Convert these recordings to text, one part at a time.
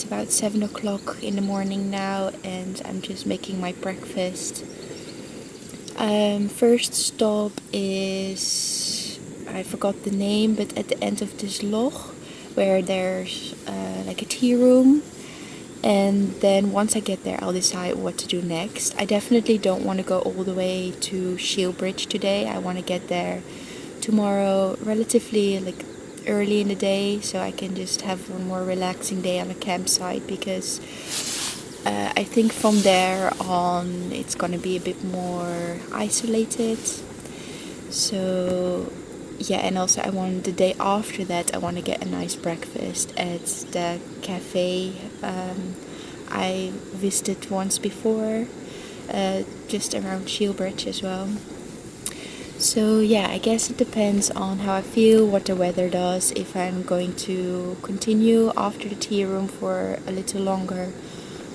It's about 7 o'clock in the morning now, and I'm just making my breakfast. First stop is, I forgot the name, but at the end of this loch where there's like a tea room. And then once I get there, I'll decide what to do next. I definitely don't want to go all the way to Shielbridge today. I want to get there tomorrow relatively like early in the day, so I can just have one more relaxing day on a campsite, because I think from there on it's gonna be a bit more isolated. So yeah, and also I want the day after that I want to get a nice breakfast at the cafe I visited once before, just around Shielbridge as well. So yeah, I guess it depends on how I feel, what the weather does, if I'm going to continue after the tea room for a little longer,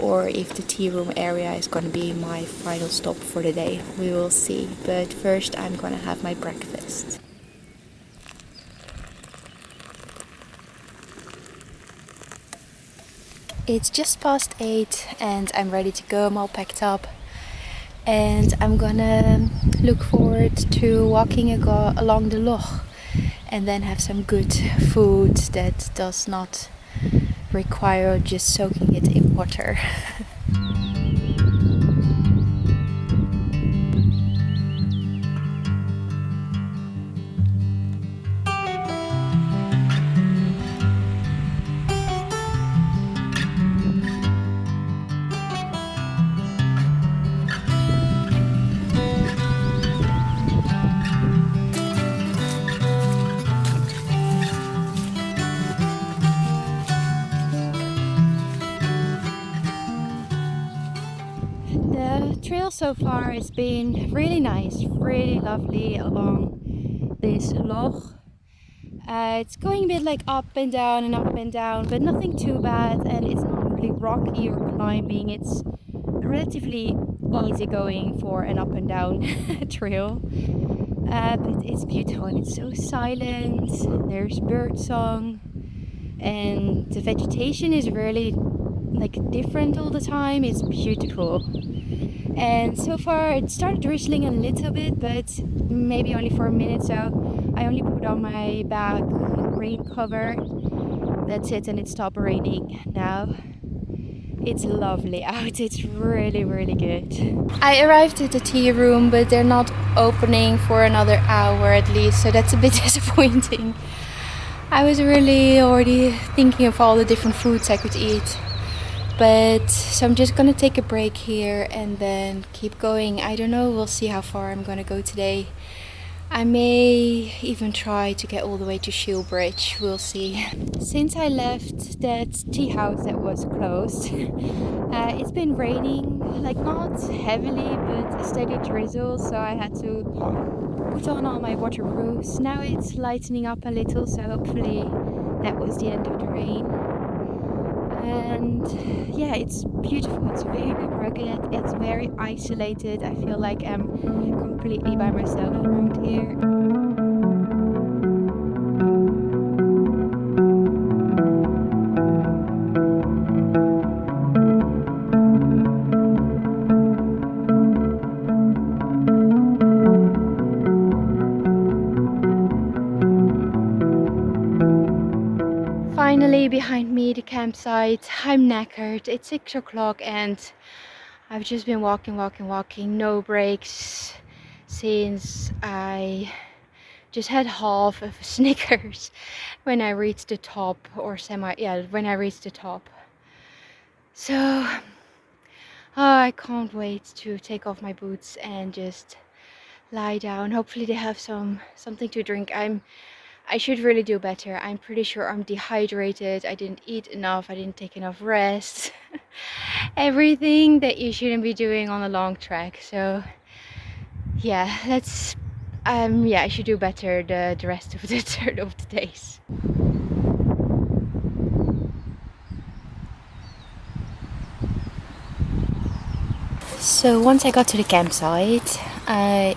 or if the tea room area is going to be my final stop for the day. We will see. But first I'm going to have my breakfast. It's just past 8 and I'm ready to go. I'm all packed up. And I'm gonna look forward to walking along the loch and then have some good food that does not require just soaking it in water. The trail so far has been really nice, really lovely along this loch. It's going a bit like up and down and up and down, but nothing too bad, and it's not really rocky or climbing. It's relatively easy going for an up and down trail, but it's beautiful and it's so silent. There's bird song and the vegetation is really like different all the time. It's beautiful. And so far it started drizzling a little bit, but maybe only for a minute, so I only put on my bag rain cover. That's it, and it stopped raining now. It's lovely out. It's really, really good. I arrived at the tea room, but they're not opening for another hour at least, so that's a bit disappointing. I was really already thinking of all the different foods I could eat. But so I'm just gonna take a break here and then keep going. I don't know, we'll see how far I'm gonna go today. I may even try to get all the way to Shielbridge, we'll see. Since I left that tea house that was closed, it's been raining, like not heavily, but a steady drizzle, so I had to put on all my waterproofs. Now it's lightening up a little, so hopefully that was the end of the rain. And yeah, it's beautiful, it's very rugged, it's very isolated. I feel like I'm completely by myself around here. Finally, behind me, the campsite. I'm knackered. It's 6 o'clock and I've just been walking, no breaks since I just had half of a Snickers when I reached the top, or when I reached the top. So, I can't wait to take off my boots and just lie down. Hopefully they have something to drink. I should really do better. I'm pretty sure I'm dehydrated. I didn't eat enough. I didn't take enough rest. Everything that you shouldn't be doing on a long trek. So yeah, I should do better the rest of the days. So once I got to the campsite,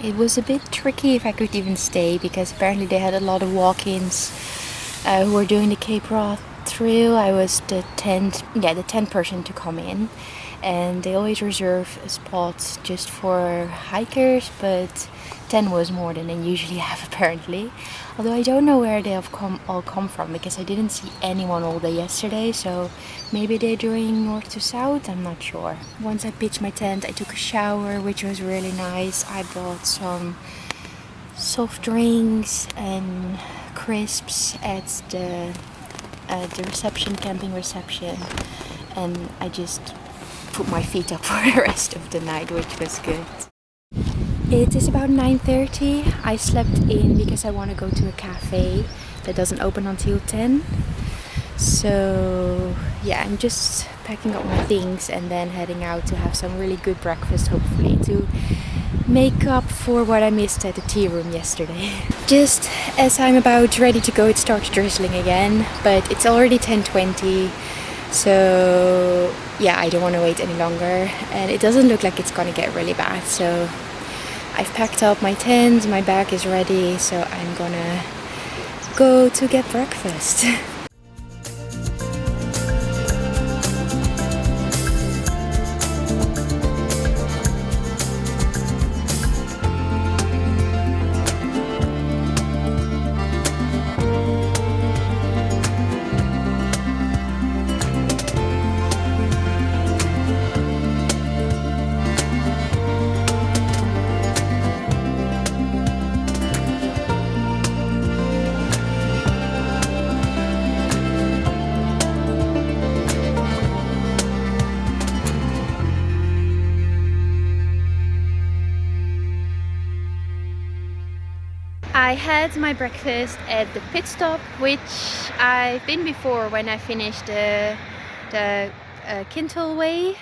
it was a bit tricky if I could even stay, because apparently they had a lot of walk-ins who were doing the Cape Wrath through, I was the 10th person to come in, and they always reserve a spot just for hikers, but 10 was more than they usually have apparently. Although I don't know where they have all come from, because I didn't see anyone all day yesterday, so maybe they're doing north to south, I'm not sure. Once I pitched my tent, I took a shower, which was really nice. I bought some soft drinks and crisps at the camping reception, and I just put my feet up for the rest of the night, which was good. It is about 9:30. I slept in because I want to go to a cafe that doesn't open until 10. So yeah, I'm just packing up my things and then heading out to have some really good breakfast, hopefully to make up for what I missed at the tea room yesterday. Just as I'm about ready to go, it starts drizzling again, but it's already 10:20, so yeah, I don't want to wait any longer, and it doesn't look like it's gonna get really bad. So I've packed up my tent, my bag is ready, so I'm gonna go to get breakfast. I had my breakfast at the pit stop, which I've been before when I finished the Kintel Way.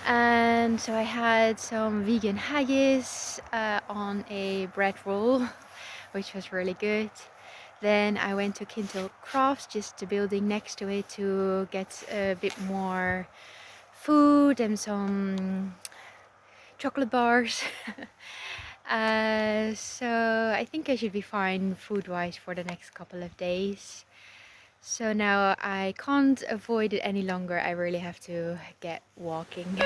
And so I had some vegan haggis on a bread roll, which was really good. Then I went to Kintel Crafts, just the building next to it, to get a bit more food and some chocolate bars. So I think I should be fine food-wise for the next couple of days. So now I can't avoid it any longer. I really have to get walking.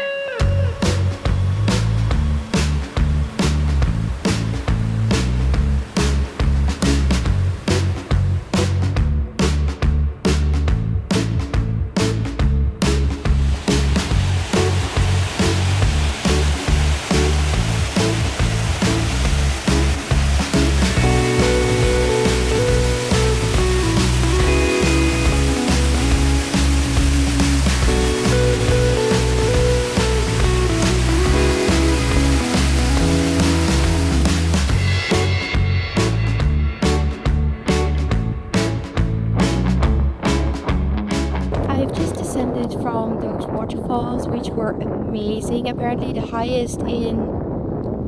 From those waterfalls, which were amazing. Apparently the highest in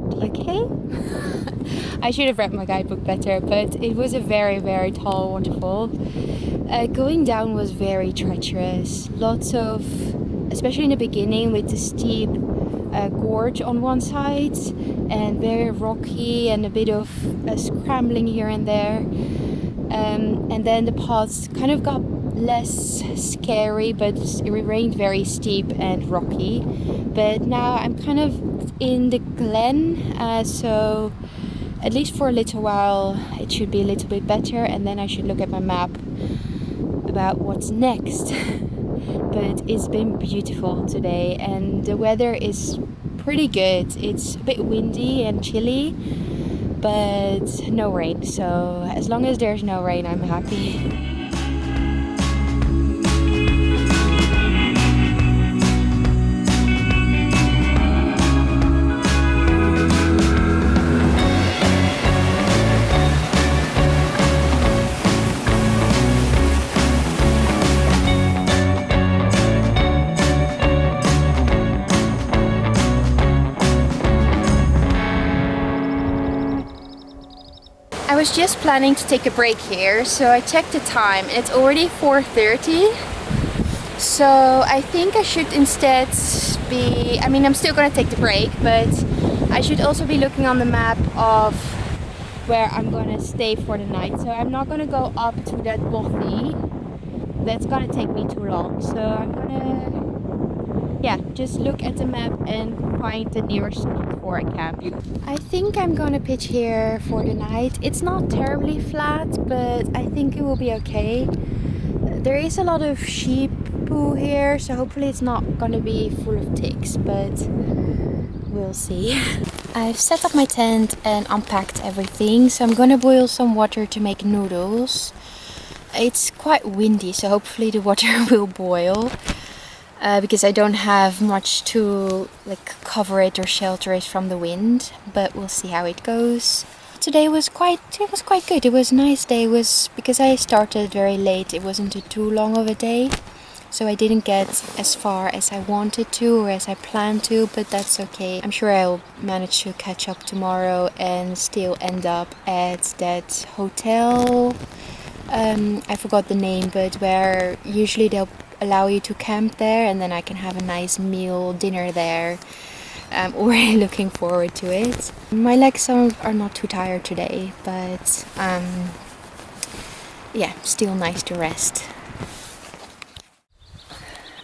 the UK. I should have read my guidebook better, but it was a very, very tall waterfall. Going down was very treacherous. Lots of, especially in the beginning, with the steep gorge on one side, and very rocky and a bit of scrambling here and there. And then the paths kind of got less scary, but it remained very steep and rocky. But now I'm kind of in the glen, so at least for a little while it should be a little bit better, and then I should look at my map about what's next. But it's been beautiful today, and the weather is pretty good. It's a bit windy and chilly, but no rain, so as long as there's no rain, I'm happy. I was just planning to take a break here, so I checked the time and it's already 4:30. So I think I should instead be, I mean, I'm still gonna take the break, but I should also be looking on the map of where I'm gonna stay for the night. So I'm not gonna go up to that bothy, that's gonna take me too long. So I'm gonna, yeah, just look at the map and find the nearest spot for a camp. I think I'm gonna pitch here for the night. It's not terribly flat, but I think it will be okay. There is a lot of sheep poo here, so hopefully it's not gonna be full of ticks, but we'll see. I've set up my tent and unpacked everything, so I'm gonna boil some water to make noodles. It's quite windy, so hopefully the water will boil. Because I don't have much to cover it or shelter it from the wind, but we'll see how it goes. Today was quite good. It was a nice day. It was because I started very late. It wasn't too long of a day, so I didn't get as far as I wanted to or as I planned to, but that's okay. I'm sure I'll manage to catch up tomorrow and still end up at that hotel. I forgot the name, but where usually they'll allow you to camp there, and then I can have a nice meal, dinner there. Already looking forward to it. My legs are not too tired today, but yeah, still nice to rest.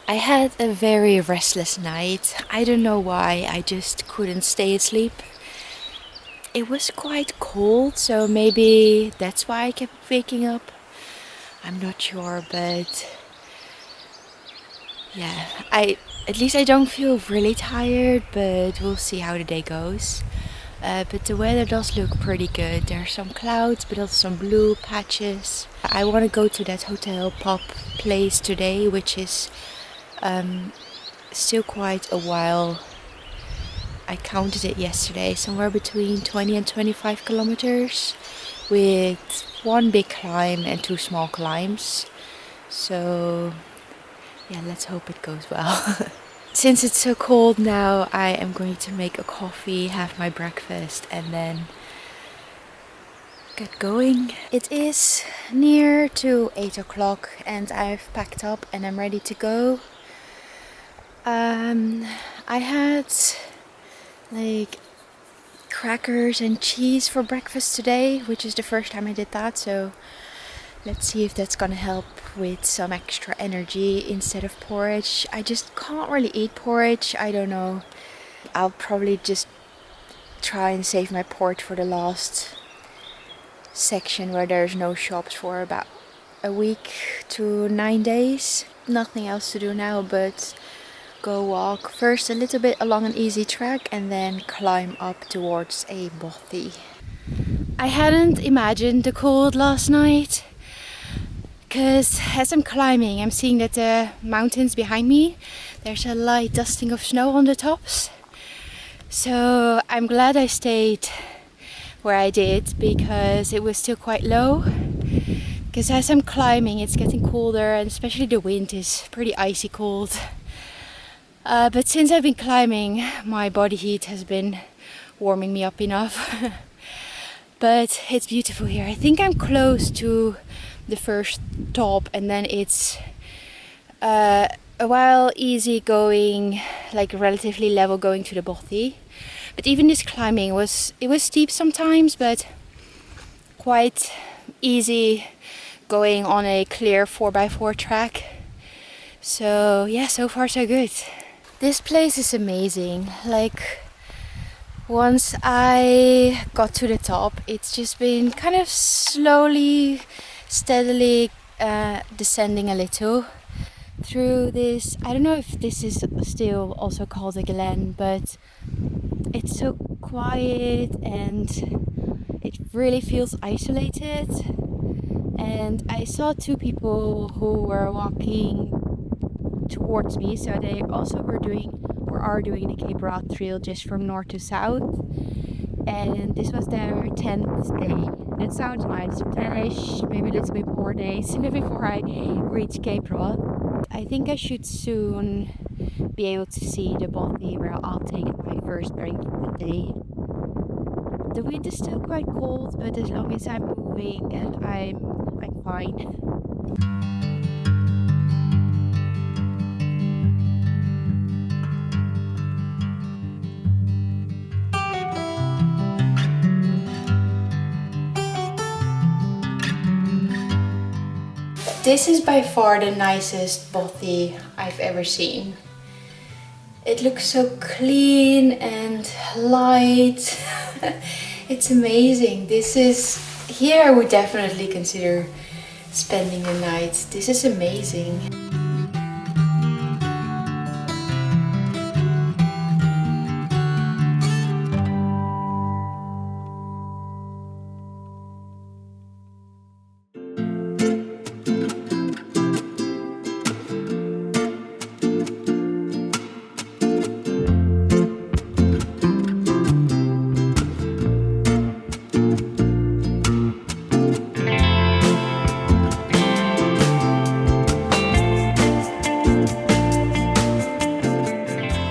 I had a very restless night. I don't know why, I just couldn't stay asleep. It was quite cold, so maybe that's why I kept waking up. I'm not sure, but yeah, at least I don't feel really tired, but we'll see how the day goes. But the weather does look pretty good. There are some clouds, but also some blue patches. I want to go to that hotel pub place today, which is still quite a while. I counted it yesterday, somewhere between 20 and 25 kilometers, with one big climb and 2 small climbs. So yeah, let's hope it goes well. Since it's so cold now, I am going to make a coffee, have my breakfast, and then get going. It is near to 8 o'clock and I've packed up and I'm ready to go. I had crackers and cheese for breakfast today, which is the first time I did that, so let's see if that's gonna help with some extra energy instead of porridge. I just can't really eat porridge, I don't know. I'll probably just try and save my porridge for the last section where there's no shops for about a week to 9 days. Nothing else to do now but go walk first a little bit along an easy track and then climb up towards a bothy. I hadn't imagined the cold last night, because as I'm climbing I'm seeing that the mountains behind me, there's a light dusting of snow on the tops. So I'm glad I stayed where I did, because it was still quite low. Because as I'm climbing it's getting colder, and especially the wind is pretty icy cold. But since I've been climbing, my body heat has been warming me up enough. But it's beautiful here. I think I'm close to the first top, and then it's a while easy going, relatively level going to the bothy. But even this climbing was steep sometimes, but quite easy going on a clear 4x4 track. So yeah, so far so good. This place is amazing. Once I got to the top, it's just been kind of slowly, steadily descending a little through this. I don't know if this is still also called a glen, but it's so quiet and it really feels isolated. And I saw 2 people who were walking towards me, so they also are doing the Cape Route Trail just from north to south, and this was their 10th day. That sounds nice. 10ish, maybe a little bit more days before I reach Cape Route. I think I should soon be able to see the bothy where I'll take my first drink of the day. The wind is still quite cold, but as long as I'm moving, I'm fine. This is by far the nicest bothy I've ever seen. It looks so clean and light. It's amazing. Here I would definitely consider spending the night. This is amazing.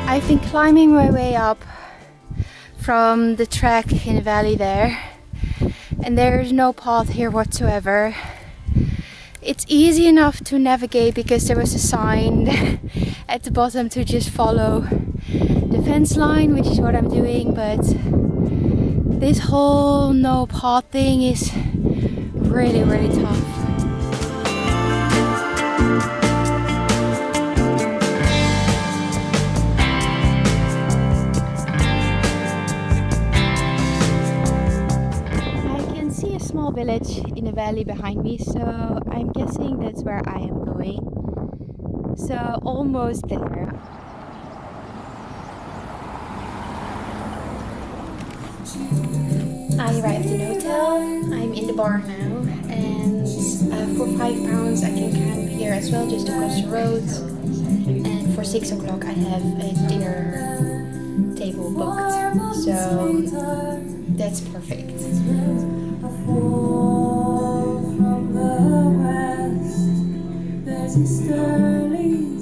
I've been climbing my way up from the track in the valley there, and there's no path here whatsoever. It's easy enough to navigate because there was a sign at the bottom to just follow the fence line, which is what I'm doing, but this whole no path thing is really, really tough. Small village in the valley behind me, so I'm guessing that's where I am going. So almost there. I arrived in the hotel. I'm in the bar now, and for £5 I can camp here as well, just across the road. And for 6 o'clock I have a dinner table booked, so that's perfect. From the west, there's a sterling